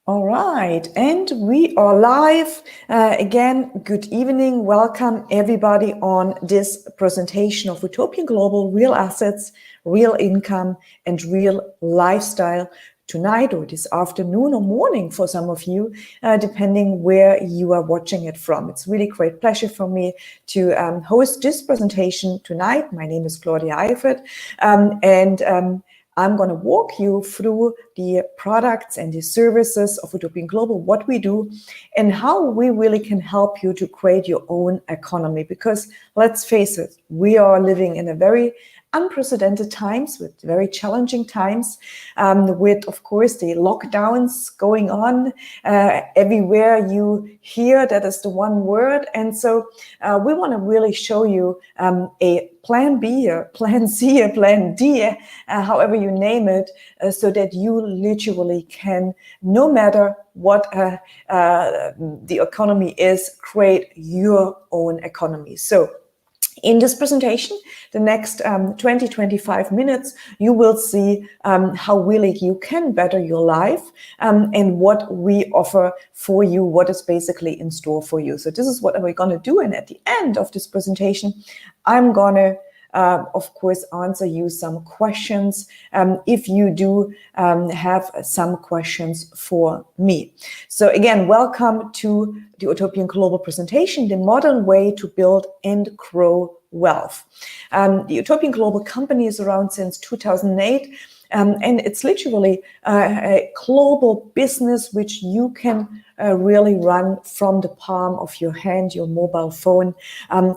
All right, and we are live again. Good evening. Welcome everybody on this presentation of Utopian Global Real Assets, Real Income, and Real Lifestyle tonight or this afternoon or morning for some of you, depending where you are watching it from. It's really great pleasure for me to host this presentation tonight. My name is Claudia Eifert, and I'm going to walk you through the products and the services of Utopian Global, what we do, and how we really can help you to create your own economy. Because let's face it, we are living in a very unprecedented times, with very challenging times, with, of course, the lockdowns going on everywhere you hear. That is the one word. And so we want to really show you a plan B, or plan C, or plan D, however you name it, so that you literally can, no matter what the economy is, create your own economy. So in this presentation, the next 20-25 minutes, you will see how really you can better your life and what we offer for you, what is basically in store for you. So this is what we're going to do. And at the end of this presentation, I'm going to of course, answer you some questions if you do have some questions for me. So again, welcome to the Utopian Global presentation, the modern way to build and grow wealth. The Utopian Global company is around since 2008. And it's literally a global business which you can really run from the palm of your hand, your mobile phone,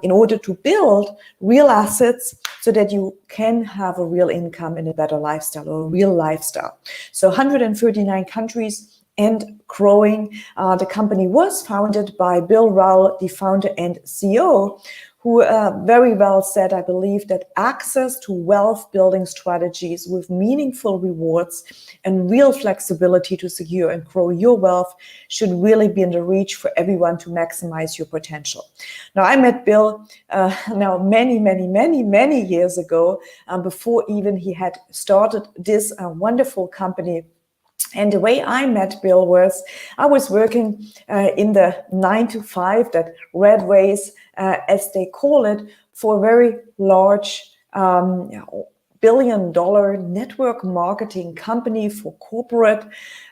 in order to build real assets so that you can have a real income and a better lifestyle, or a real lifestyle. So 139 countries and growing. The company was founded by Bill Rowell, the founder and CEO, who very well said, I believe, that access to wealth building strategies with meaningful rewards and real flexibility to secure and grow your wealth should really be in the reach for everyone to maximize your potential. Now, I met Bill now many years ago, before even he had started this wonderful company. And the way I met Bill was, I was working in the 9-to-5, that red race, as they call it, for a very large billion-dollar network marketing company for corporate.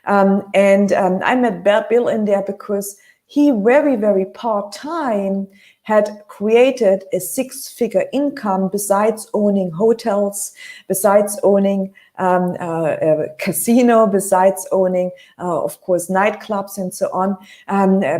And I met Bill in there because he very part-time had created a 6-figure income besides owning hotels, besides owning a casino, besides owning, of course, nightclubs and so on,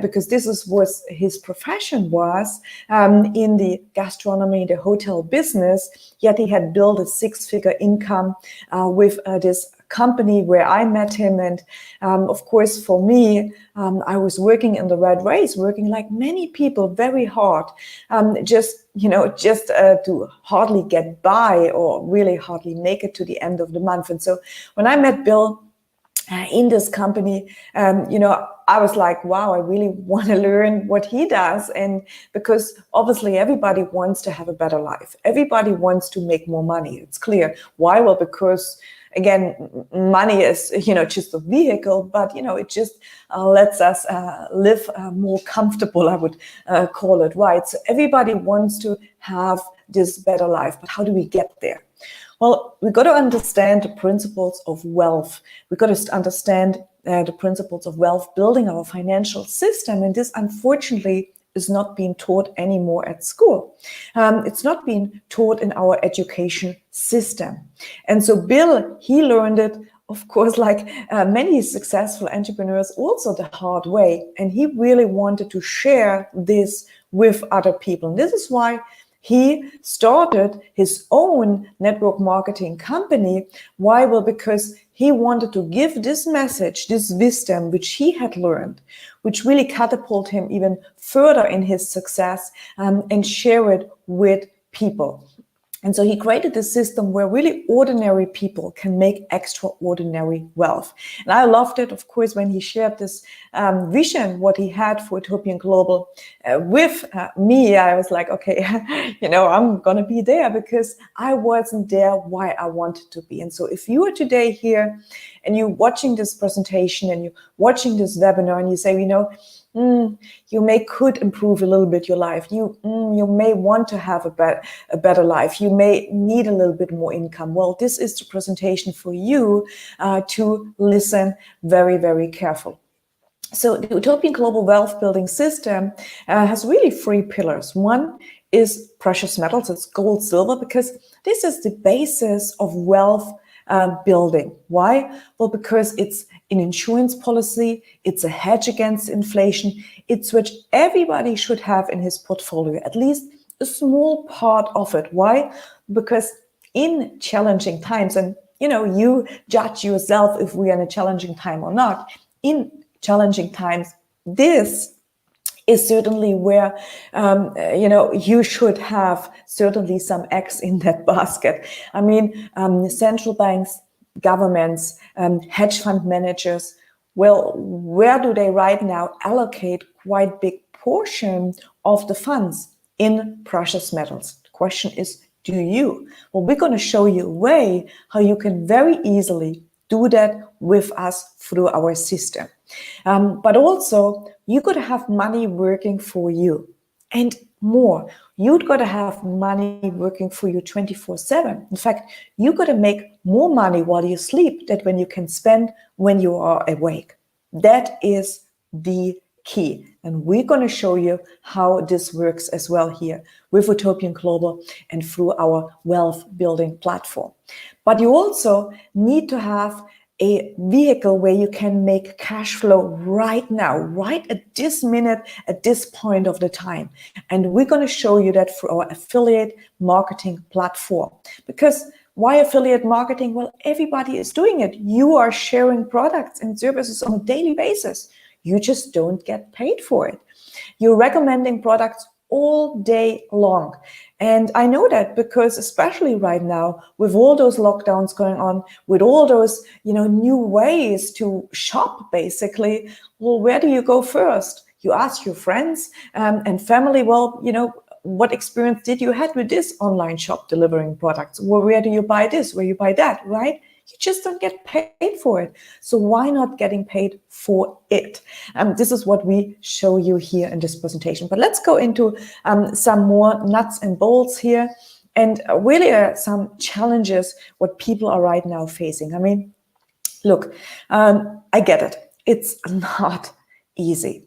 because this is what his profession was in the gastronomy, the hotel business. Yet he had built a 6-figure income with this company where I met him. And of course, for me, I was working in the red race, working like many people very hard, just to hardly get by or really hardly make it to the end of the month. And so when I met Bill in this company, I was like, wow, I really want to learn what he does. And because obviously everybody wants to have a better life. Everybody wants to make more money. It's clear. Why? Well, because again, money is, just a vehicle, but, it just lets us live more comfortable, I would call it, right? So everybody wants to have this better life, but how do we get there? Well, we've got to understand the principles of wealth. We've got to understand the principles of wealth building, our financial system. And this, unfortunately, is not being taught anymore at school. It's not being taught in our education system. And so Bill, he learned it, of course, like many successful entrepreneurs, also the hard way. And he really wanted to share this with other people. And this is why he started his own network marketing company. Why? Well, because he wanted to give this message, this wisdom, which he had learned, which really catapulted him even further in his success, and share it with people. And so he created this system where really ordinary people can make extraordinary wealth. And I loved it, of course, when he shared this vision, what he had for Utopian Global with me. I was like, okay, I'm going to be there because I wasn't there why I wanted to be. And so if you are today here and you're watching this presentation and you're watching this webinar and you say, you could improve a little bit your life. You may want to have a better life. You may need a little bit more income. Well, this is the presentation for you to listen very, very careful. So the Utopian Global Wealth Building System has really 3 pillars. One is precious metals. It's gold, silver, because this is the basis of wealth building. Why? Well, because it's an insurance policy, it's a hedge against inflation, it's what everybody should have in his portfolio, at least a small part of it. Why? Because in challenging times, and you judge yourself if we are in a challenging time or not, in challenging times, this is certainly where you should have certainly some eggs in that basket. I mean, central banks, governments, hedge fund managers, well, where do they right now allocate quite big portion of the funds? In precious metals. The question is, do you? Well, we're going to show you a way how you can very easily do that with us through our system. But also, you got to have money working for you. And more, you've got to have money working for you 24/7. In fact, you got to make more money while you sleep than when you can spend when you are awake. That is the key. And we're going to show you how this works as well here with Utopian Global and through our wealth building platform. But you also need to have a vehicle where you can make cash flow right now, right at this minute, at this point of the time. And we're going to show you that through our affiliate marketing platform. Because why affiliate marketing? Well, everybody is doing it. You are sharing products and services on a daily basis. You just don't get paid for it. You're recommending products all day long. And I know that because especially right now, with all those lockdowns going on, with all those, new ways to shop, basically, well, where do you go first? You ask your friends and family, well, what experience did you have with this online shop delivering products? Well, where do you buy this? Where you buy that, right? You just don't get paid for it. So why not getting paid for it? This is what we show you here in this presentation. But let's go into some more nuts and bolts here and really some challenges what people are right now facing. I mean, look, I get it. It's not easy.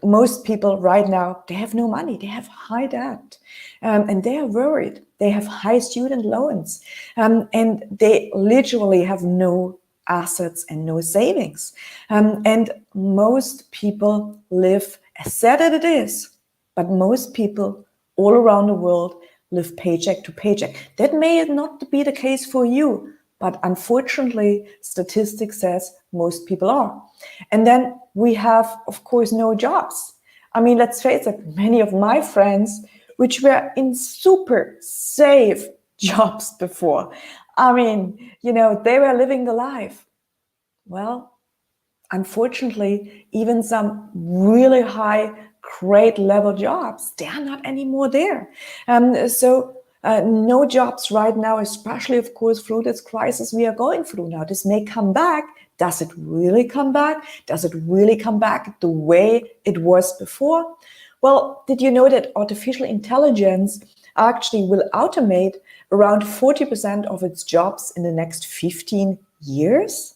Most people right now, they have no money. They have high debt and they are worried. They have high student loans and they literally have no assets and no savings. And most people live, as sad as it is, but most people all around the world live paycheck to paycheck. That may not be the case for you, but unfortunately, statistics says most people are. And then we have, of course, no jobs. I mean, let's face it, many of my friends, which were in super safe jobs before, I mean, they were living the life. Well, unfortunately, even some really high grade level jobs, they are not anymore there. No jobs right now, especially, of course, through this crisis we are going through now. This may come back. Does it really come back? Does it really come back the way it was before? Well, did you know that artificial intelligence actually will automate around 40% of its jobs in the next 15 years?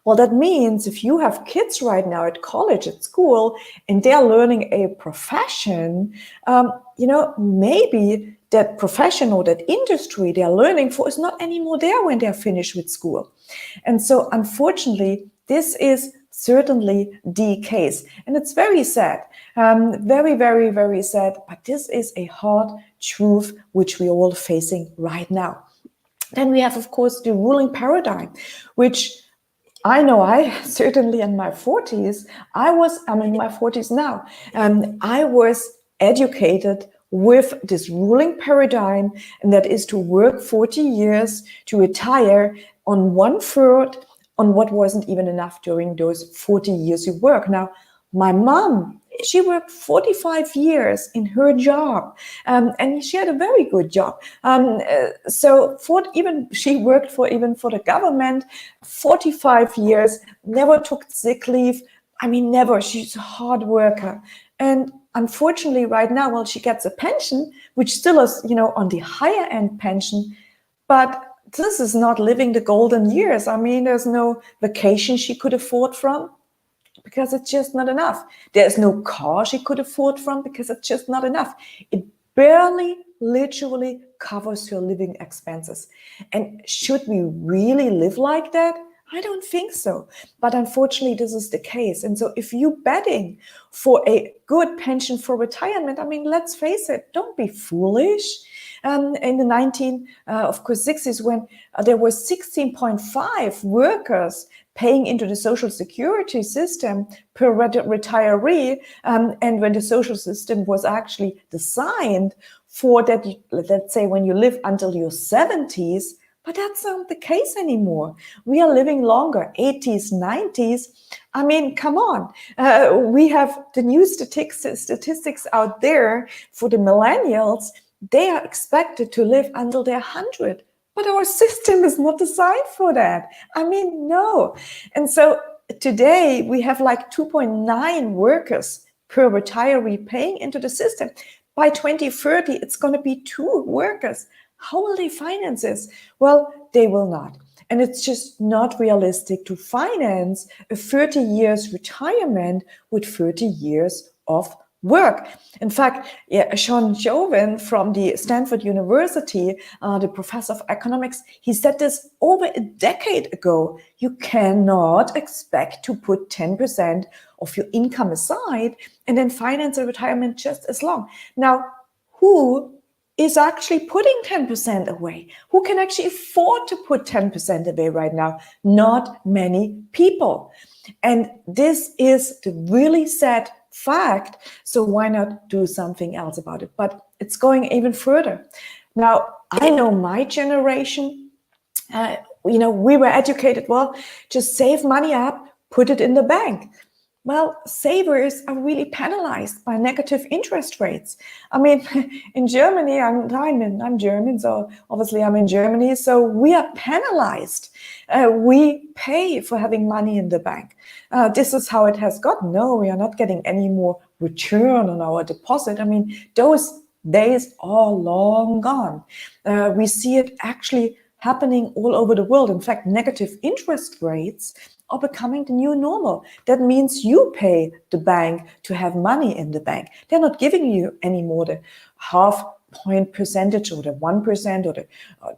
Well, that means if you have kids right now at college, at school, and they're learning a profession, maybe that profession or that industry they're learning for is not anymore there when they're finished with school. And so, unfortunately, this is certainly the case. And it's very sad, very, very, very sad. But this is a hard truth which we're all facing right now. Then we have, of course, the ruling paradigm, which I know I certainly in my 40s, I'm in my 40s now, I was educated with this ruling paradigm, and that is to work 40 years to retire on 1/3 on what wasn't even enough during those 40 years you work. Now, my mom, she worked 45 years in her job, and she had a very good job. So she worked for the government 45 years, never took sick leave. I mean, never. She's a hard worker. And unfortunately, right now, well, she gets a pension, which still is, on the higher end pension, but this is not living the golden years. I mean, there's no vacation she could afford from, because it's just not enough. There's no car she could afford from, because it's just not enough. It barely, literally covers her living expenses. And should we really live like that? I don't think so. But unfortunately, this is the case. And so if you're betting for a good pension for retirement, I mean, let's face it, don't be foolish. In the 60s, when there was 16.5 workers paying into the social security system per retiree, and when the social system was actually designed for that, let's say when you live until your 70s, but that's not the case anymore. We are living longer, 80s, 90s. I mean, come on. We have the new statistics out there for the millennials. They are expected to live until they're 100. But our system is not designed for that. I mean, no. And so today we have like 2.9 workers per retiree paying into the system. By 2030, it's going to be 2 workers. How will they finance this? Well, they will not. And it's just not realistic to finance a 30 years retirement with 30 years of work. In fact, Sean Joven from the Stanford University, the professor of economics, he said this over a decade ago. You cannot expect to put 10% of your income aside and then finance a retirement just as long. Now, who is actually putting 10% away? Who can actually afford to put 10% away right now? Not many people. And this is the really sad fact. So why not do something else about it? But it's going even further. Now, I know my generation, we were educated, well, just save money up, put it in the bank. Well, savers are really penalized by negative interest rates. I mean, in Germany, I'm German, so obviously I'm in Germany, so we are penalized. We pay for having money in the bank. This is how it has gotten. No, we are not getting any more return on our deposit. I mean, those days are long gone. We see it actually happening all over the world. In fact, negative interest rates are becoming the new normal. That means you pay the bank to have money in the bank. They're not giving you anymore the half-point percentage or the 1% or the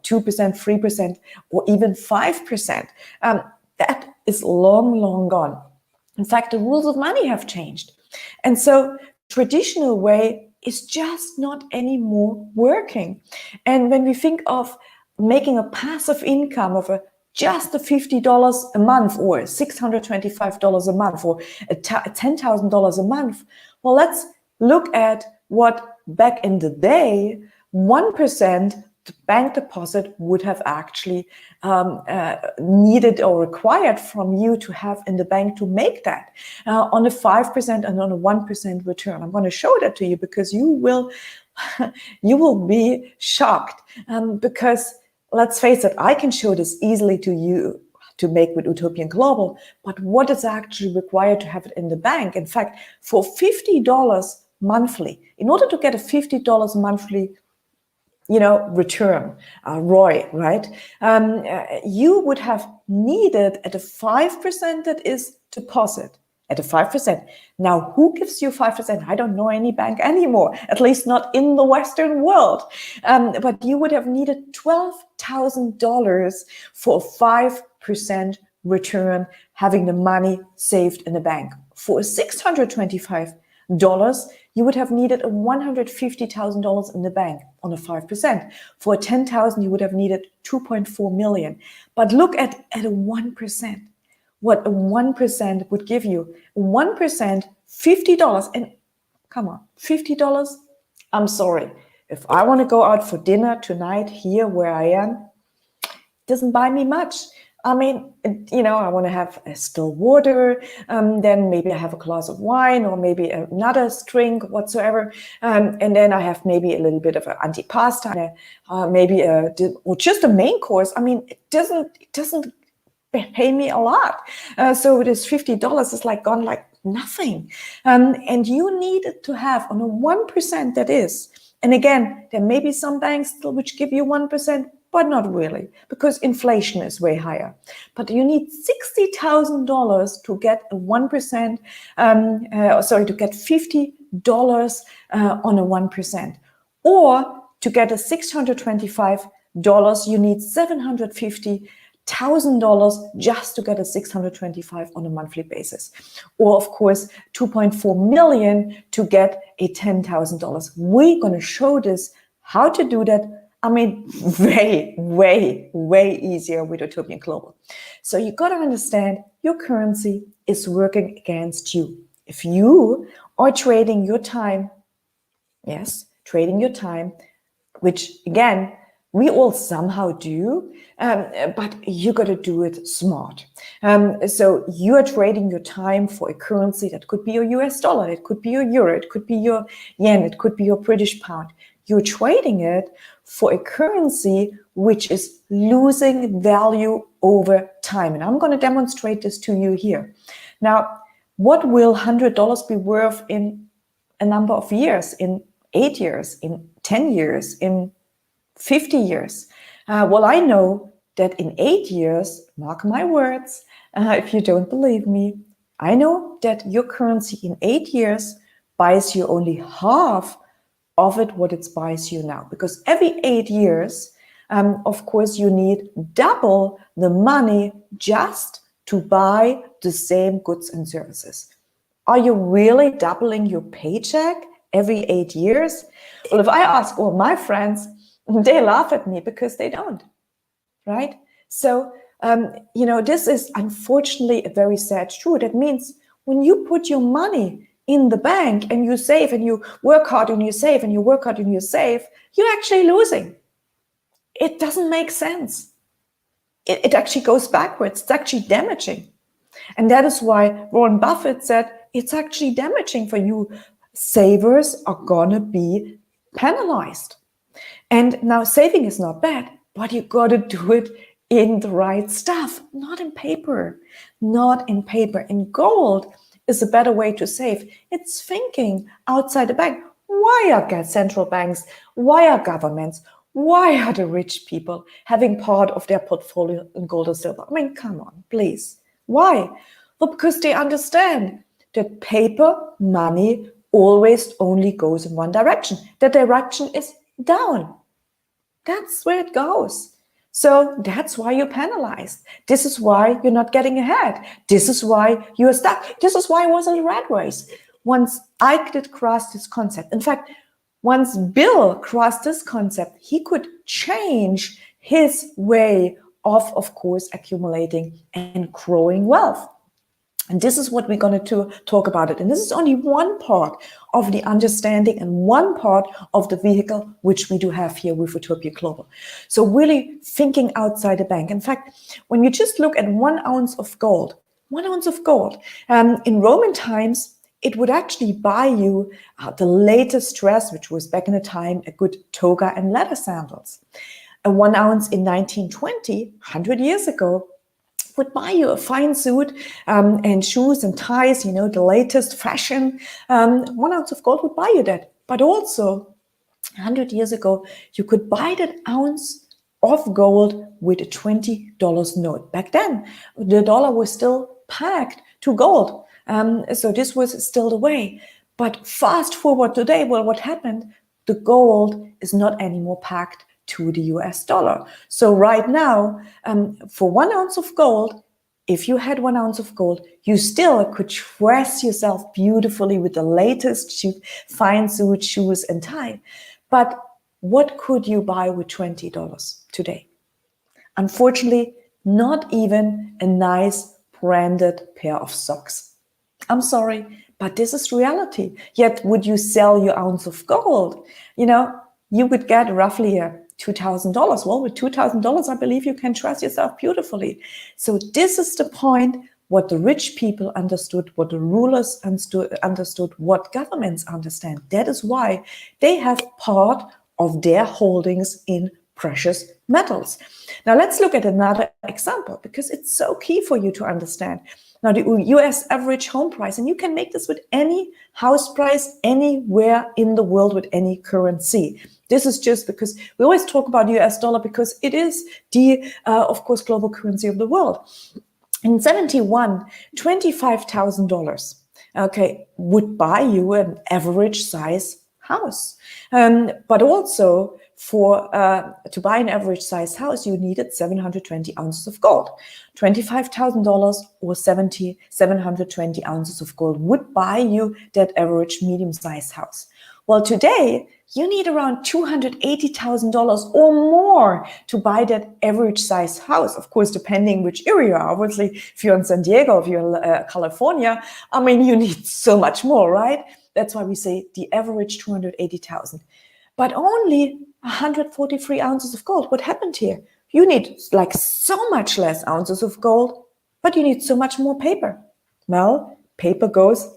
2%, 3%, or even 5%. That is long, long gone. In fact, the rules of money have changed. And so the traditional way is just not anymore working. And when we think of making a passive income of just $50 a month or $625 a month or $10,000 a month, well, let's look at what back in the day, 1% bank deposit would have actually needed or required from you to have in the bank to make that on a 5% and on a 1% return. I'm going to show that to you because you will be shocked because let's face it, I can show this easily to you to make with Utopian Global, but what is actually required to have it in the bank? In fact, for $50 monthly, in order to get a $50 monthly return, ROI, right? You would have needed at a 5% that is deposit, at a 5%. Now, who gives you 5%? I don't know any bank anymore, at least not in the Western world. But you would have needed $12,000 for a 5% return, having the money saved in the bank. For $625, you would have needed $150,000 in the bank on a 5%. For 10,000, you would have needed 2.4 million. But look at a 1%. What a 1% would give you. 1%, $50, and come on, $50, I'm sorry. If I want to go out for dinner tonight here where I am, it doesn't buy me much. I mean, I want to have a still water, then maybe I have a glass of wine or maybe another drink whatsoever, and then I have maybe a little bit of an antipasta, maybe or just a main course. I mean, it doesn't pay me a lot. So this $50 is like gone like nothing. And you need to have on a 1% that is. And again, there may be some banks still which give you 1%, but not really, because inflation is way higher. But you need $60,000 to get a 1%, to get $50 on a 1%. Or to get a $625, you need $750,000 just to get a $625 on a monthly basis, or of course 2.4 million to get a $10,000. We're going to show this how to do that. I mean, way easier with Utopian Global. So you got to understand your currency is working against you. If you are trading your time, which again, we all somehow do, but you got to do it smart. So you are trading your time for a currency that could be your US dollar, it could be your euro, it could be your yen, it could be your British pound. You're trading it for a currency which is losing value over time. And I'm going to demonstrate this to you here. Now, what will $100 be worth in a number of years, in 8 years, in 10 years, in 50 years? Well, I know that in 8 years, mark my words, if you don't believe me, I know that your currency in 8 years buys you only half of it what it buys you now. Because every 8 years, of course, you need double the money just to buy the same goods and services. Are you really doubling your paycheck every 8 years? Well, if I ask all my friends, they laugh at me because they don't, right? So, this is unfortunately a very sad truth. That means when you put your money in the bank and you save and you work hard and you save and you work hard and you save, you're actually losing. It doesn't make sense. It actually goes backwards. It's actually damaging. And that is why Warren Buffett said, it's actually damaging for you. Savers are gonna be penalized. And now saving is not bad, but you got to do it in the right stuff, not in paper, And gold is a better way to save. It's thinking outside the bank. Why are central banks? Why are governments? Why are the rich people having part of their portfolio in gold or silver? I mean, come on, please. Why? Well, because they understand that paper money always only goes in one direction. The direction is down. That's where it goes. So that's why you're penalized. This is why you're not getting ahead. This is why you're stuck. This is why I was in a rat race. Once I did cross this concept, in fact, once Bill crossed this concept, he could change his way of course, accumulating and growing wealth. And this is what we're going to talk about it. And this is only one part of the understanding and one part of the vehicle which we do have here with Utopian Global. So really thinking outside the bank. In fact, when you just look at 1 ounce of gold, in Roman times, it would actually buy you the latest dress, which was back in the time a good toga and leather sandals. A 1 ounce in 1920, 100 years ago, would buy you a fine suit and shoes and ties, the latest fashion. 1 ounce of gold would buy you that. But also, 100 years ago, you could buy that ounce of gold with a $20 note. Back then, the dollar was still pegged to gold. So this was still the way. But fast forward today, well, what happened? The gold is not anymore pegged to the US dollar. So right now, for 1 ounce of gold, if you had 1 ounce of gold, you still could dress yourself beautifully with the latest fine suit, shoes, and tie. But what could you buy with $20 today? Unfortunately, not even a nice branded pair of socks. I'm sorry, But this is reality. Yet would you sell your ounce of gold? You know, you would get roughly $2,000. Well, with $2,000, I believe you can dress yourself beautifully. So this is the point, what the rich people understood, what the rulers understood, what governments understand. That is why they have part of their holdings in precious metals. Now let's look at another example, because it's so key for you to understand. Now the US average home price, and you can make this with any house price anywhere in the world with any currency. This is just because we always talk about US dollar because it is the, of course, global currency of the world. In 71, $25,000, okay, would buy you an average size house. But also for to buy an average size house, you needed 720 ounces of gold. $25,000 or 720 ounces of gold would buy you that average medium-sized house. Well, today, you need around $280,000 or more to buy that average size house. Of course, depending which area you are. Obviously, if you're in San Diego, if you're in California, I mean, you need so much more, right? That's why we say the average 280,000. But only 143 ounces of gold. What happened here? You need like so much less ounces of gold, but you need so much more paper. Well, paper goes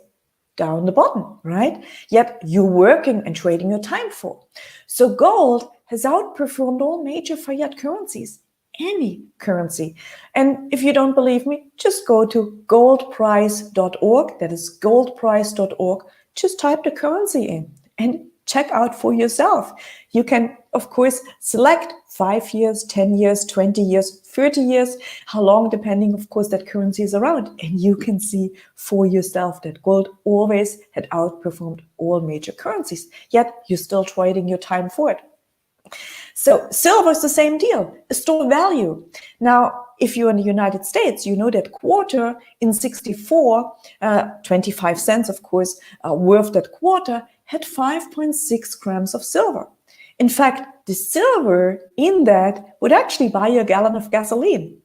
down the bottom, right? Yet you're working and trading your time for. So gold has outperformed all major fiat currencies, any currency. And if you don't believe me, just go to goldprice.org. That is goldprice.org. Just type the currency in and check out for yourself. You can, of course, select 5 years, 10 years, 20 years, 30 years, how long, depending, of course, that currency is around. And you can see for yourself that gold always had outperformed all major currencies, yet you're still trading your time for it. So silver is the same deal, a store value. Now, if you're in the United States, you know that quarter in 64, 25 cents, of course, worth that quarter, had 5.6 grams of silver. In fact, the silver in that would actually buy you a gallon of gasoline.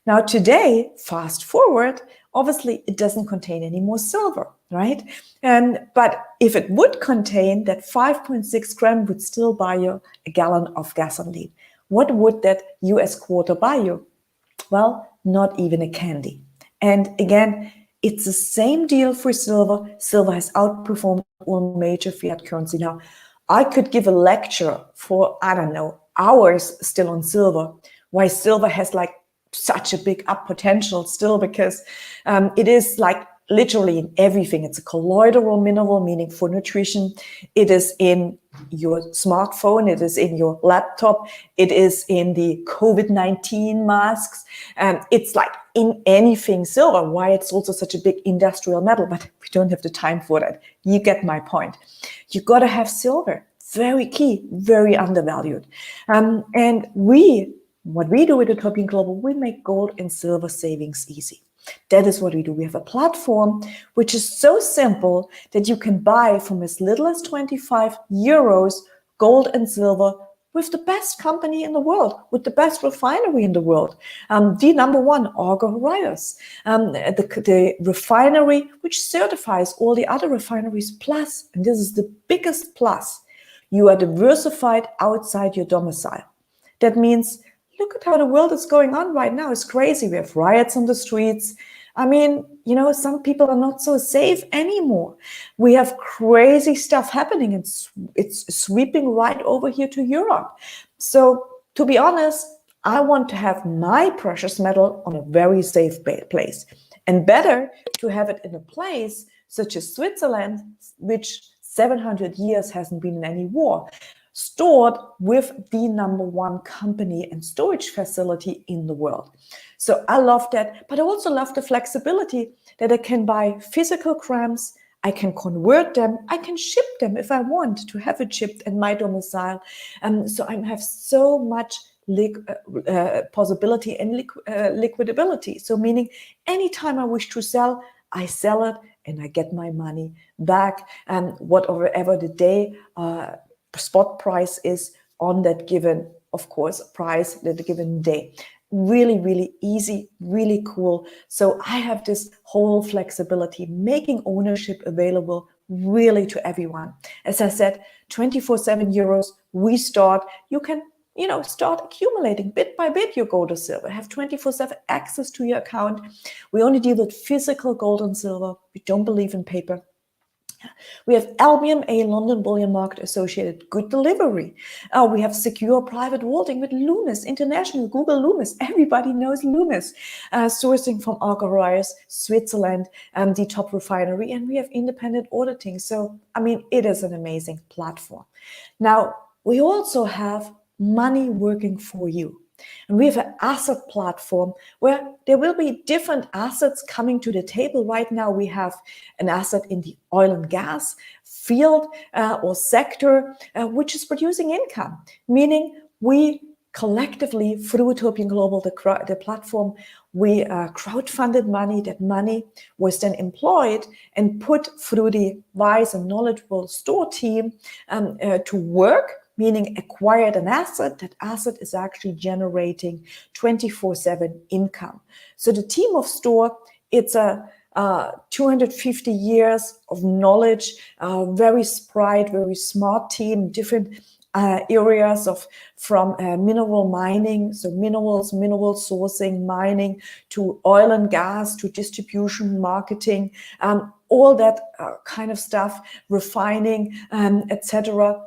Now today, fast forward, obviously it doesn't contain any more silver, right? But if it would contain, that 5.6 gram would still buy you a gallon of gasoline. What would that US quarter buy you? Well, not even a candy. And again, it's the same deal for silver. Silver has outperformed all major fiat currency. Now, I could give a lecture for, I don't know, hours still on silver, why silver has like such a big up potential still, because it is like literally in everything. It's a colloidal mineral, meaning for nutrition. It is in your smartphone. It is in your laptop. It is in the COVID-19 masks. It's like in anything silver, why it's also such a big industrial metal, but we don't have the time for that. You get my point. You got to have silver. Very key, very undervalued. And what we do with Utopian Global, we make gold and silver savings easy. That is what we do. We have a platform which is so simple that you can buy from as little as 25 euros gold and silver with the best company in the world, with the best refinery in the world. The number one, Auger Horizons, the refinery which certifies all the other refineries. Plus, and this is the biggest plus, you are diversified outside your domicile. That means, look at how the world is going on right now. It's crazy. We have riots on the streets. I mean, you know, some people are not so safe anymore. We have crazy stuff happening. It's sweeping right over here to Europe. So to be honest, I want to have my precious metal on a very safe place. And better to have it in a place such as Switzerland, which 700 years hasn't been in any war, stored with the number one company and storage facility in the world. So I love that, but I also love the flexibility that I can buy physical grams, I can convert them, I can ship them if I want to have it shipped in my domicile. So I have so much possibility and liquidability. So meaning anytime I wish to sell, I sell it and I get my money back, and whatever the day spot price is on that given, of course, price that given day. really, really easy, really cool. So I have this whole flexibility, making ownership available really to everyone. As I said, 24/7 euros, we start, you can start accumulating bit by bit your gold or silver, have 24/7 access to your account. We only deal with physical gold and silver. We don't believe in paper. We have LBMA, London Bullion Market Associated, good delivery. We have secure private vaulting with Loomis International, Google Loomis. Everybody knows Loomis. Sourcing from Argorius, Switzerland, the top refinery, and we have independent auditing. So, I mean, it is an amazing platform. Now, we also have money working for you. And we have an asset platform where there will be different assets coming to the table. Right now, we have an asset in the oil and gas field or sector, which is producing income, meaning we collectively, through Utopian Global, the platform, we crowdfunded money. That money was then employed and put through the wise and knowledgeable store team to work, meaning acquired an asset. That asset is actually generating 24/7 income. So the team of store, it's a 250 years of knowledge, very bright, very smart team, different areas from mineral mining, so mineral sourcing, mining, to oil and gas, to distribution, marketing, all that kind of stuff, refining, etc.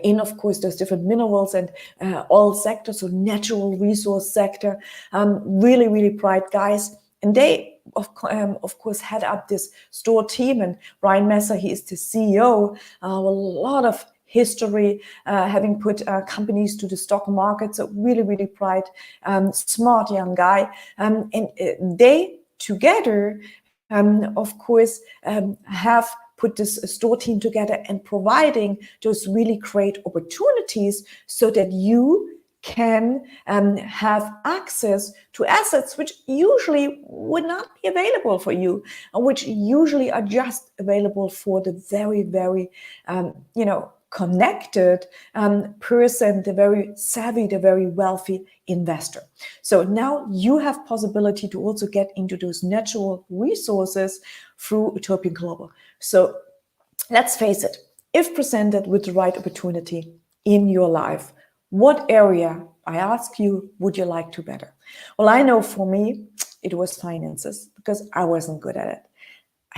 In, of course, there's different minerals and oil sector, so natural resource sector, really, really bright guys. And they, of course, head up this store team. And Ryan Messer, he is the CEO, a lot of history, having put companies to the stock market. So really, really bright, smart young guy. And they together, of course, have put this store team together and providing those really great opportunities so that you can have access to assets which usually would not be available for you, and which usually are just available for the very, very, connected person, the very savvy, the very wealthy investor. So now you have possibility to also get into those natural resources through Utopian Global. So let's face it, if presented with the right opportunity in your life, what area, I ask you, would you like to better? Well, I know for me, it was finances, because I wasn't good at it.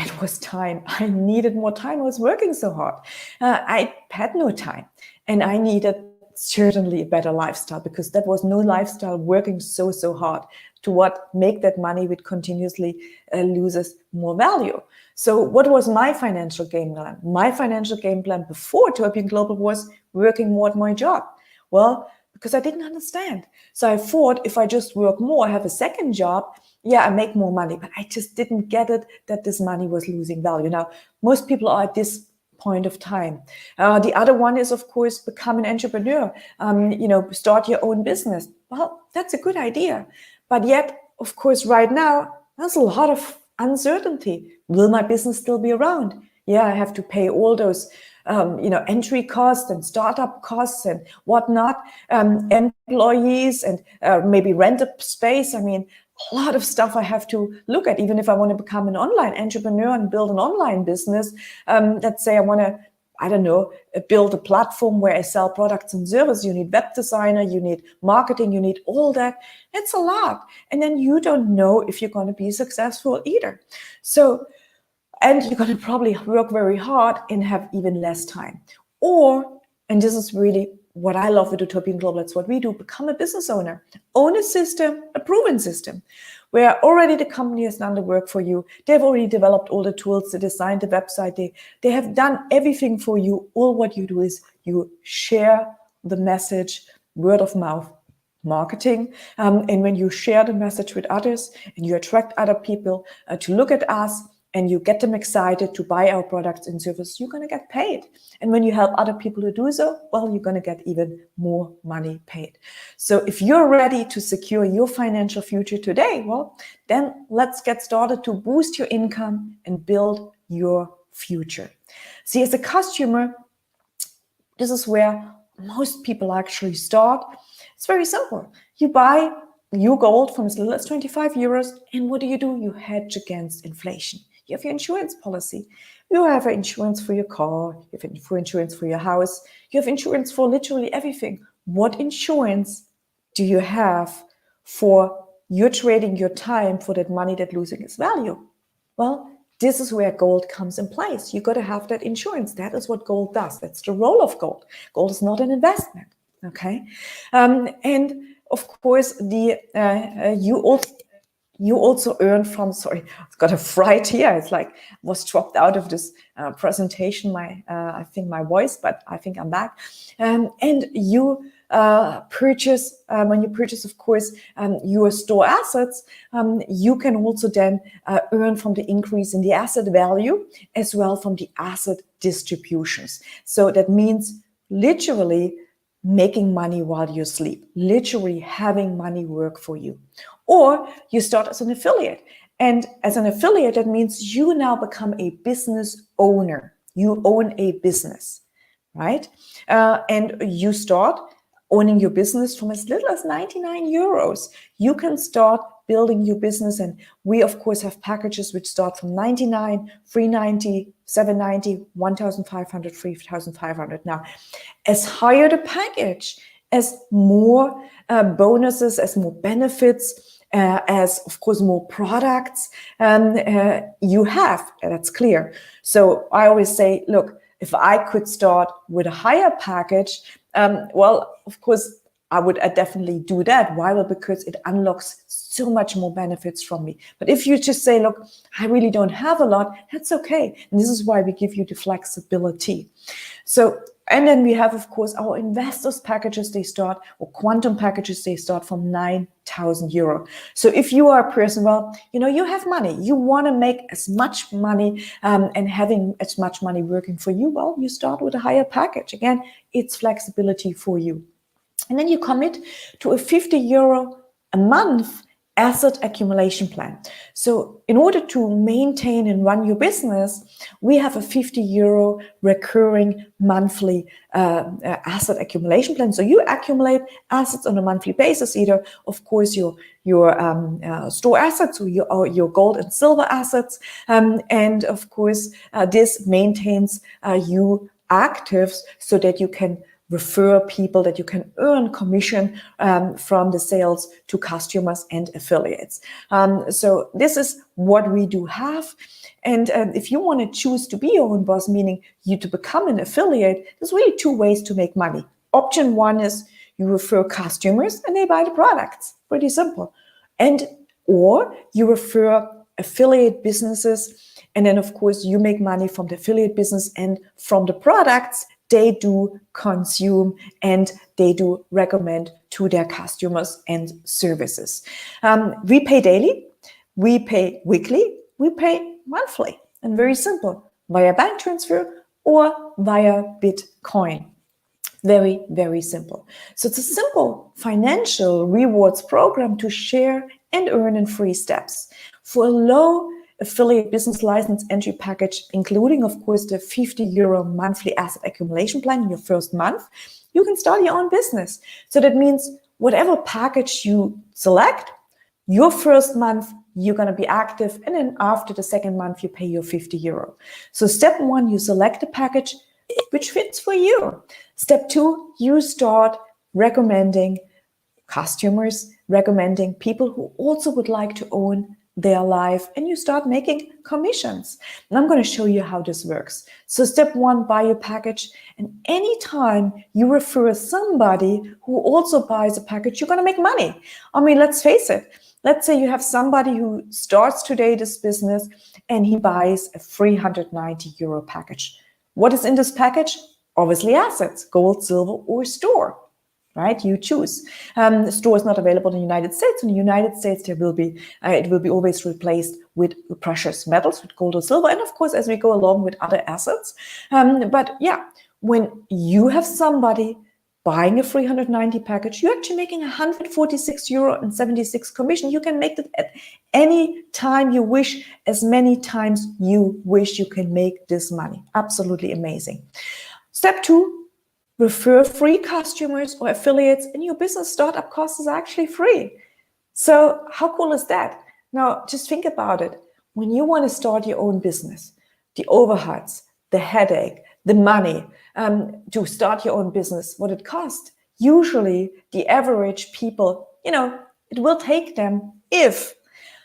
It was time. I needed more time. I was working so hard. I had no time, and I needed certainly a better lifestyle, because that was no lifestyle working so hard to make that money which continuously loses more value. So what was my financial game plan? My financial game plan before Utopian Global was working more at my job. Well, because I didn't understand. So I thought if I just work more, have a second job, yeah, I make more money, but I just didn't get it that this money was losing value. Now, most people are at this point of time. The other one is, of course, become an entrepreneur, start your own business. Well, that's a good idea. But yet, of course, right now, there's a lot of uncertainty. Will my business still be around? Yeah, I have to pay all those entry costs and startup costs and whatnot, employees and maybe rent a space. I mean, a lot of stuff I have to look at, even if I want to become an online entrepreneur and build an online business. Let's say I want to, build a platform where I sell products and services. You need web designer, you need marketing, you need all that. It's a lot. And then you don't know if you're going to be successful either. So, and you're going to probably work very hard and have even less time. Or, and this is really what I love with Utopian Global, that's what we do, become a business owner. Own a system, a proven system, where already the company has done the work for you. They've already developed all the tools, they designed the website, they have done everything for you. All what you do is you share the message, word of mouth marketing. And when you share the message with others and you attract other people to look at us, and you get them excited to buy our products and services, you're going to get paid. And when you help other people to do so, well, you're going to get even more money paid. So if you're ready to secure your financial future today, well, then let's get started to boost your income and build your future. See, as a customer, this is where most people actually start. It's very simple. You buy your gold from as little as 25 euros. And what do? You hedge against inflation. You have your insurance policy. You have insurance for your car. You have insurance for your house. You have insurance for literally everything. What insurance do you have for you're trading your time for that money that losing its value? Well, this is where gold comes in place. You got to have that insurance. That is what gold does. That's the role of gold. Gold is not an investment. Okay, and of course, you also earn from. Sorry, I've got a fright here. It's like was dropped out of this presentation. I think my voice, but I think I'm back. And you purchase when you purchase, of course, your store assets. You can also then earn from the increase in the asset value as well from the asset distributions. So that means literally making money while you sleep, literally having money work for you. Or you start as an affiliate. And as an affiliate, that means you now become a business owner. You own a business, right? And you start owning your business from as little as 99 euros. You can start building your business. And we, of course, have packages which start from 99, 390, 790, 1,500, 3,500. Now, as higher the package, as more bonuses, as more benefits, as, of course, more products you have, that's clear. So I always say, look, if I could start with a higher package, well, of course, I would definitely do that. Why? Well, because it unlocks so much more benefits from me. But if you just say, look, I really don't have a lot, that's okay. And this is why we give you the flexibility. So, and then we have, of course, our investors packages, they start, or quantum packages, they start from 9,000 euro. So if you are a person, well, you have money, you want to make as much money and having as much money working for you, well, you start with a higher package. Again, it's flexibility for you. And then you commit to a 50 euro a month asset accumulation plan. So in order to maintain and run your business, we have a 50 euro recurring monthly asset accumulation plan. So you accumulate assets on a monthly basis, either, of course, your store assets or your gold and silver assets. And of course, this maintains you active so that you can refer people, that you can earn commission from the sales to customers and affiliates. So this is what we do have. And if you want to choose to be your own boss, meaning you to become an affiliate, there's really two ways to make money. Option one is you refer customers and they buy the products. Pretty simple. Or you refer affiliate businesses, and then of course you make money from the affiliate business and from the products they do consume and they do recommend to their customers and services. We pay daily, we pay weekly, we pay monthly, and very simple, via bank transfer or via Bitcoin. Very, very simple. So it's a simple financial rewards program to share and earn in 3 steps. For a low affiliate business license entry package, including, of course, the 50 euro monthly asset accumulation plan in your first month, you can start your own business. So that means whatever package you select, your first month, you're going to be active. And then after the second month, you pay your 50 euro. So step 1, you select a package which fits for you. Step 2, you start recommending customers, recommending people who also would like to own their life, and you start making commissions. And I'm going to show you how this works. So step 1, buy your package. And anytime you refer somebody who also buys a package, you're going to make money. I mean, let's face it. Let's say you have somebody who starts today this business and he buys a 390 euro package. What is in this package? Obviously assets, gold, silver, or store. Right? You choose. The store is not available in the United States. In the United States, it will be always replaced with precious metals, with gold or silver, and of course, as we go along with other assets. But yeah, when you have somebody buying a 390 package, you're actually making 146 euro and 76 commission. You can make it at any time you wish, as many times you wish. You can make this money. Absolutely amazing. Step 2. Refer free customers or affiliates, and your business startup cost is actually free. So how cool is that? Now, just think about it. When you want to start your own business, the overheads, the headache, the money to start your own business, what it costs, usually the average people, it will take them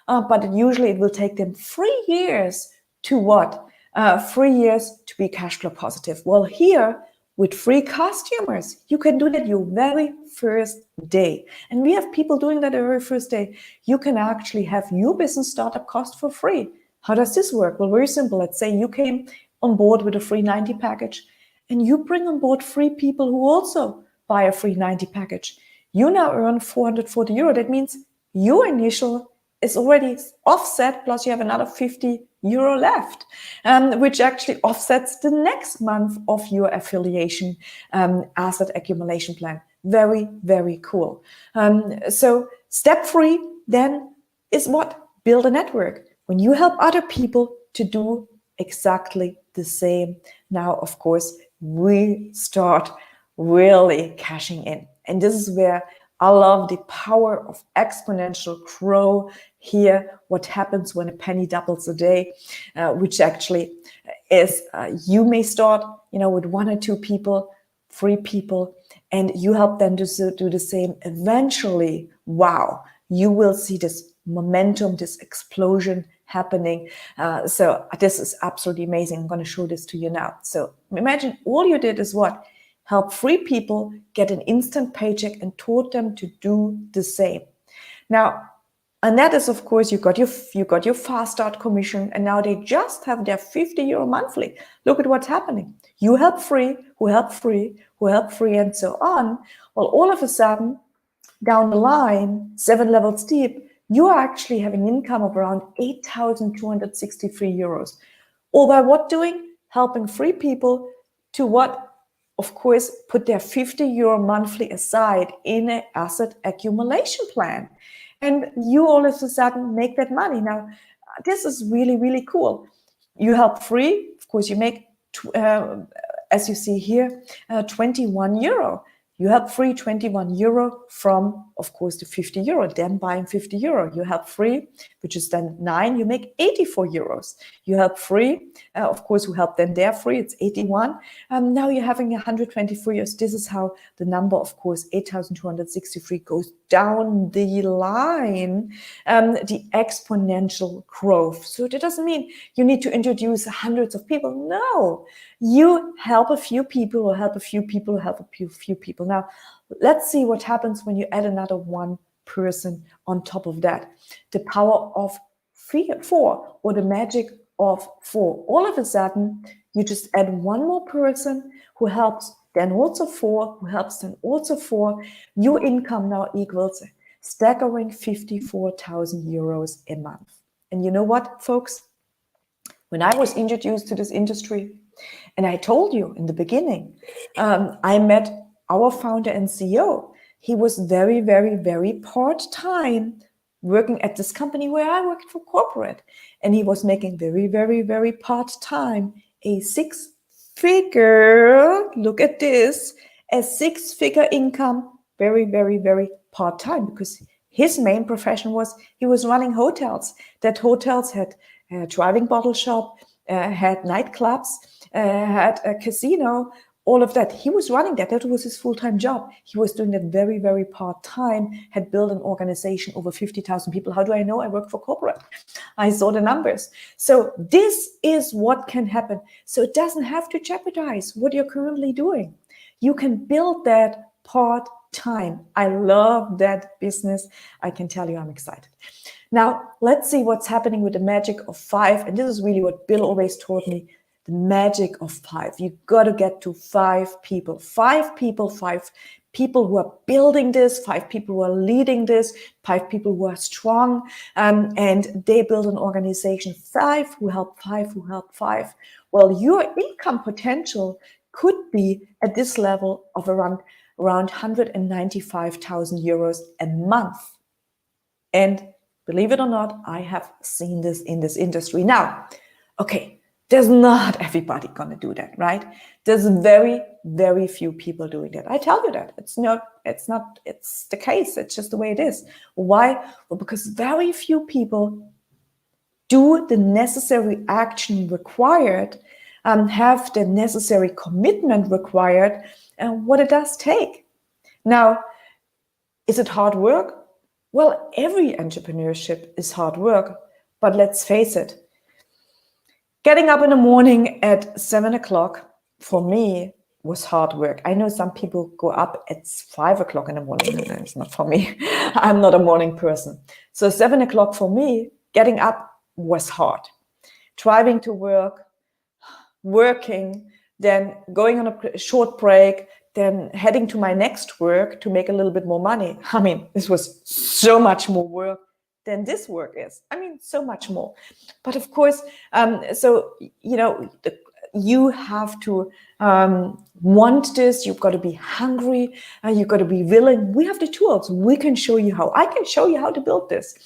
but usually it will take them 3 years to what? 3 years to be cash flow positive. Well, here with free customers, you can do that your very first day. And we have people doing that the very first day. You can actually have your business startup cost for free. How does this work? Well, very simple. Let's say you came on board with a free 90 package and you bring on board 3 people who also buy a free 90 package. You now earn 440 euro. That means your initial is already offset, plus you have another 50 euro left, which actually offsets the next month of your affiliation asset accumulation plan. Very, very cool. So step 3 then is what? Build a network. When you help other people to do exactly the same, now, of course, we start really cashing in. And this is where I love the power of exponential grow here. What happens when a penny doubles a day, which actually is you may start, with 1 or 2 people, 3 people, and you help them to do the same. Eventually, wow, you will see this momentum, this explosion happening. So this is absolutely amazing. I'm going to show this to you now. So imagine all you did is what? Help 3 people get an instant paycheck and taught them to do the same. Now, and that is, of course, you got your fast start commission, and now they just have their 50 euro monthly. Look at what's happening. You help 3, who help 3, who help 3, and so on. Well, all of a sudden, down the line, 7 levels deep, you are actually having income of around 8,263 euros. All by what doing? Helping 3 people to what? Of course, put their 50 euro monthly aside in an asset accumulation plan. And you all of a sudden make that money. Now, this is really, really cool. You help 3, of course, you make, as you see here, 21 euro. You help 3, 21 euro from, of course, the 50 euro, them buying 50 euro. You help 3, which is then 9, you make 84 euros. You help 3, of course, who help then their 3, it's 81. Now you're having 124 euros. This is how the number, of course, 8,263 goes down the line, the exponential growth. So that doesn't mean you need to introduce hundreds of people. No, you help a few people, or help a few people, or help a few people. Now, let's see what happens when you add another 1 person on top of that. The power of 4, or the magic of 4. All of a sudden, you just add 1 more person who helps then also 4, who helps then also 4. Your income now equals a staggering 54,000 euros a month. And you know what, folks? When I was introduced to this industry, and I told you in the beginning, I met our founder and CEO. He was very, very, very part-time working at this company where I worked for corporate. And he was making very, very, very part-time a 6-figure, look at this, a 6-figure income, very, very, very part-time, because his main profession was he was running hotels. That hotels had a driving bottle shop, had nightclubs, had a casino, all of that. He was running that. That was his full-time job. He was doing that very, very part-time, had built an organization over 50,000 people. How do I know? I work for corporate. I saw the numbers. So this is what can happen. So it doesn't have to jeopardize what you're currently doing. You can build that part-time. I love that business. I can tell you I'm excited. Now, let's see what's happening with the magic of 5. And this is really what Bill always taught me. The magic of 5. You got to get to 5 people. 5 people, 5 people who are building this, 5 people who are leading this, 5 people who are strong, and they build an organization. 5 who help 5 who help 5. Well, your income potential could be at this level of around 195,000 euros a month. And believe it or not, I have seen this in this industry. Now, okay, There's not everybody gonna do that, right? There's very, very few people doing that. I tell you that. It's the case. It's just the way it is. Why? Well, because very few people do the necessary action required, have the necessary commitment required, and what it does take. Now, is it hard work? Well, every entrepreneurship is hard work, but let's face it, getting up in the morning at 7 o'clock for me was hard work. I know some people go up at 5 o'clock in the morning. It's not for me. I'm not a morning person. So 7 o'clock for me, getting up was hard. Driving to work, working, then going on a short break, then heading to my next work to make a little bit more money. I mean, this was so much more work than this work is. I mean, so much more. But of course, you have to want this. You've got to be hungry. You've got to be willing. We have the tools. We can show you how. I can show you how to build this.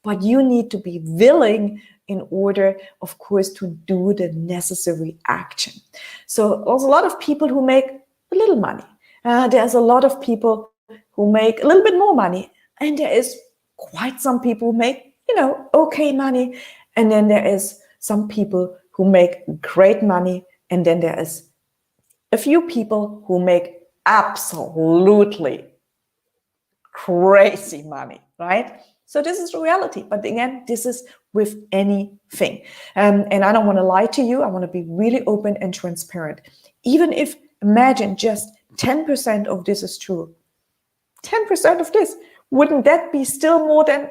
But you need to be willing in order, of course, to do the necessary action. So there's a lot of people who make a little money. There's a lot of people who make a little bit more money. And there is quite some people who make, okay money. And then there is some people who make great money. And then there is a few people who make absolutely crazy money, right? So this is the reality. But again, this is with anything. And I don't want to lie to you. I want to be really open and transparent. Even if, imagine just 10% of this is true. 10% of this. Wouldn't that be still more than,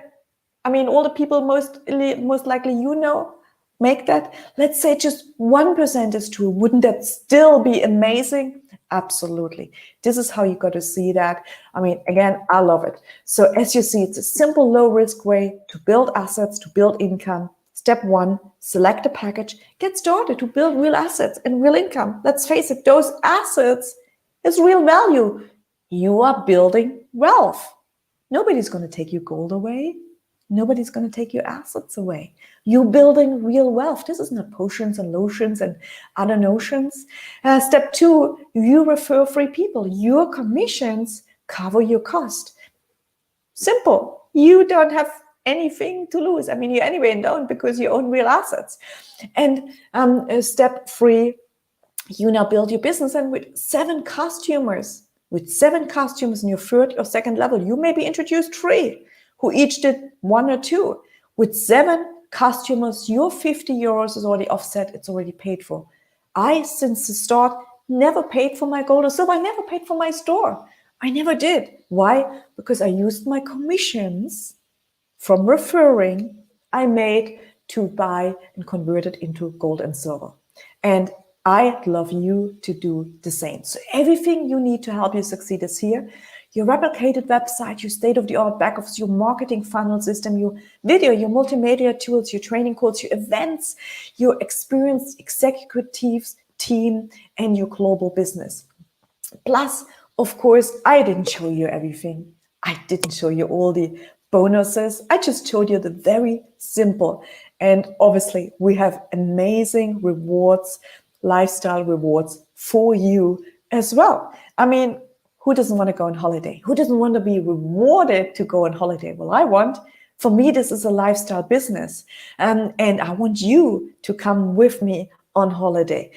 all the people most likely make that? Let's say just 1% is true. Wouldn't that still be amazing? Absolutely. This is how you got to see that. Again, I love it. So as you see, it's a simple, low-risk way to build assets, to build income. Step 1, select a package, get started to build real assets and real income. Let's face it, those assets is real value. You are building wealth. Nobody's going to take your gold away. Nobody's going to take your assets away. You're building real wealth. This is not potions and lotions and other notions. Step 2, you refer free people. Your commissions cover your cost. Simple. You don't have anything to lose. You anyway don't, because you own real assets. And step 3, you now build your business, and with 7 customers in your third or second level, you may be introduced 3 who each did 1 or 2. With 7 customers, your 50 euros is already offset. It's already paid for. I, since the start, never paid for my gold or silver. I never paid for my store. I never did. Why? Because I used my commissions from referring I made to buy and convert it into gold and silver. And I'd love you to do the same. So everything you need to help you succeed is here. Your replicated website, your state-of-the-art back office, your marketing funnel system, your video, your multimedia tools, your training course, your events, your experienced executives team, and your global business. Plus, of course, I didn't show you everything. I didn't show you all the bonuses. I just showed you the very simple. And obviously, we have amazing rewards, lifestyle rewards for you as well. Who doesn't want to go on holiday? Who doesn't want to be rewarded to go on holiday? Well, I want. For me, this is a lifestyle business. And I want you to come with me on holiday.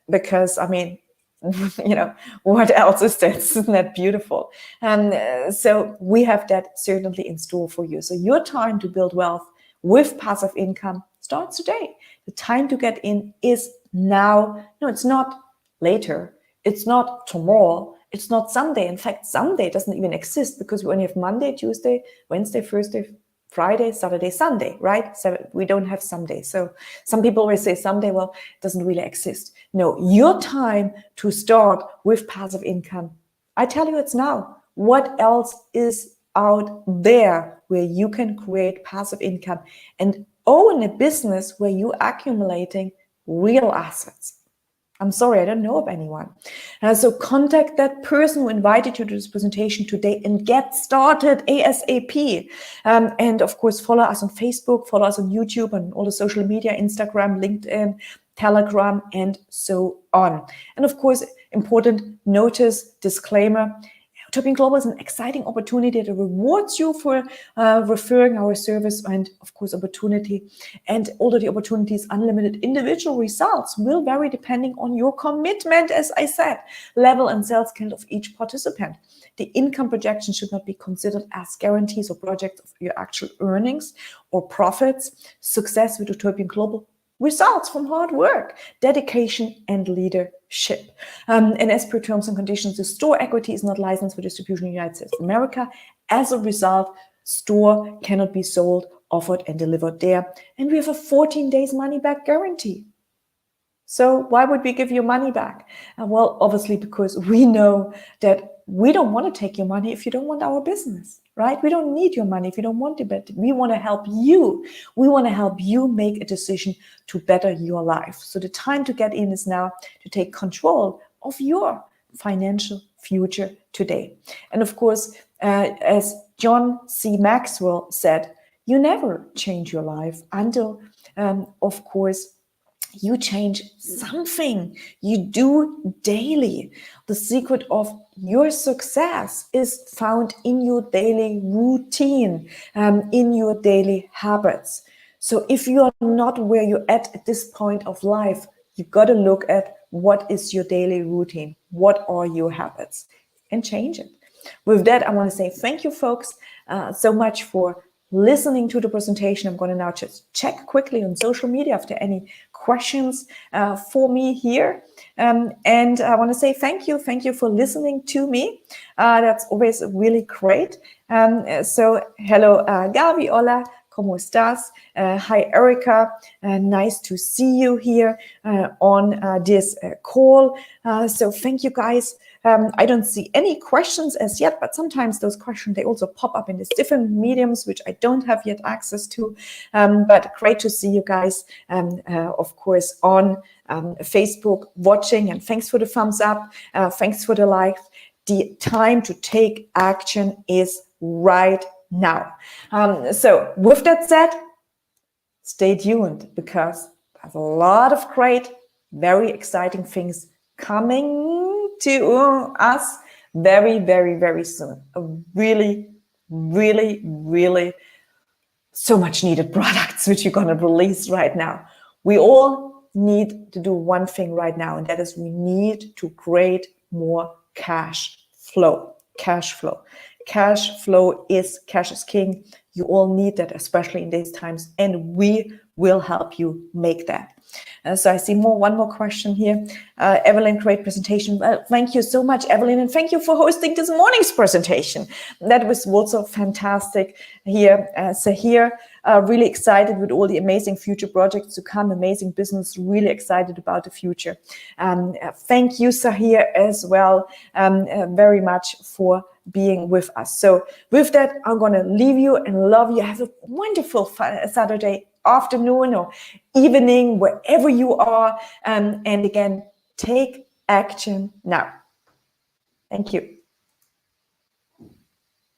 Because, what else is that? Isn't that beautiful? So we have that certainly in store for you. So your time to build wealth with passive income starts today. The time to get in is now. No, it's not later. It's not tomorrow. It's not someday. In fact, someday doesn't even exist, because we only have Monday, Tuesday, Wednesday, Thursday, Friday, Saturday, Sunday, right? So we don't have someday. So some people always say someday, well, it doesn't really exist. No, your time to start with passive income, I tell you, it's now. What else is out there where you can create passive income and own a business where you're accumulating real assets? I'm sorry, I don't know of anyone. So contact that person who invited you to this presentation today and get started ASAP. And of course, follow us on Facebook, follow us on YouTube and all the social media, Instagram, LinkedIn, Telegram, and so on. And of course, important notice, disclaimer, Utopian Global is an exciting opportunity that rewards you for referring our service and, of course, opportunity. And although the opportunities, unlimited individual results will vary depending on your commitment, as I said, level and sales skill of each participant. The income projection should not be considered as guarantees or projects of your actual earnings or profits. Success with Utopian Global results from hard work, dedication, and leadership. And as per terms and conditions, the store equity is not licensed for distribution in the United States of America. As a result, store cannot be sold, offered, and delivered there. And we have a 14 days money back guarantee. So why would we give you money back? Well, obviously, because we know that we don't want to take your money if you don't want our business, right? We don't need your money if you don't want it, but we want to help you. We want to help you make a decision to better your life. So the time to get in is now to take control of your financial future today. And of course, as John C. Maxwell said, you never change your life until, of course, you change something you do daily. The secret of your success is found in your daily routine, in your daily habits. So if you are not where you're at this point of life, you got to look at what is your daily routine, what are your habits, and change it. With that, I want to say thank you, folks, so much for listening to the presentation. I'm going to now just check quickly on social media if there are any questions for me here. And I want to say thank you. Thank you for listening to me. That's always really great. So hello, Gabi, hola, ¿cómo estás? Hi, Erica. Nice to see you here on this call. So thank you, guys. I don't see any questions as yet, but sometimes those questions, they also pop up in these different mediums, which I don't have yet access to. But great to see you guys, of course, on Facebook watching. And thanks for the thumbs up. Thanks for the like. The time to take action is right now. So with that said, stay tuned because there's a lot of great, very exciting things coming to us very, very, very soon. A really, really, really so much needed products which you're going to release right now. We all need to do one thing right now, and that is we need to create more cash flow. Cash flow. Cash flow is cash is king. You all need that, especially in these times, and we will help you make that. So I see one more question here. Evelyn, great presentation. Thank you so much, Evelyn, and thank you for hosting this morning's presentation. That was also fantastic here. Sahir, really excited with all the amazing future projects to come, amazing business, really excited about the future. Thank you, Sahir, as well, very much for being with us. So with that, I'm going to leave you and love you. Have a wonderful Saturday afternoon or evening, wherever you are. And again, take action now. Thank you.